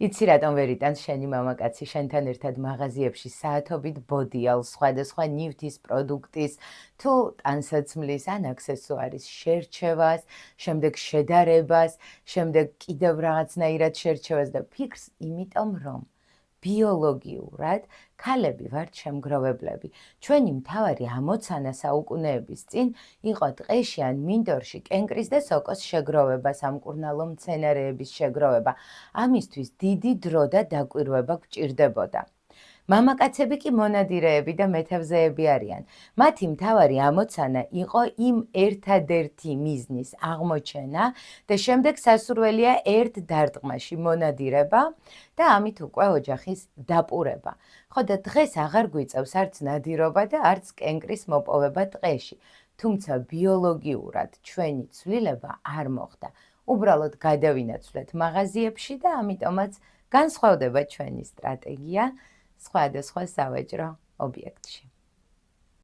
იცი რატომ ვერ იტანს შენი მამაკაცი შენთან ერთად მაღაზიებში საათობით ბოდიალს, სხვადასხვა ნივთის პროდუქტის, თუ ტანსაცმლის ან აქსესუარის შერჩევას, შემდეგ შედარებას, შემდეგ კიდევ რაღაცნაირად შერჩევას და ფიქრს, იმიტომ რომ ბიოლოგიურად ქალები ვართ შემგროვებლები. ჩვენი მთავარი ამოცანა საუკუნეების წინ იყო ტყეში ან მინდორში კენკრის და სოკოს შეგროვება, სამკურნალო მცენარეების შეგროვება. ამისთვის დიდი დრო და დაკვირვება გვჭირდებოდა. მამაკაცები კი მონადირეები და მეთევზეები არიან. მათი მთავარი ამოცანა იყო იმ ერთადერთი მიზნის აღმოჩენა და შემდეგ სასურველია ერთ დარტყმაში მონადირება და ამით უკვე ოჯახის დაპურება. ხო და დღეს აღარ გვიწევს არც ნადირობა და არც კენკრის მოპოვება ტყეში. თუმცა ბიოლოგიურად ჩვენი ცვლილება არ მოხდა. უბრალოდ გადავინაცვლეთ მაღაზიებში და ამიტომაც განსხვავდება ჩვენი სტრატეგია სხვადასხვა სავაჭრო ობიექტში.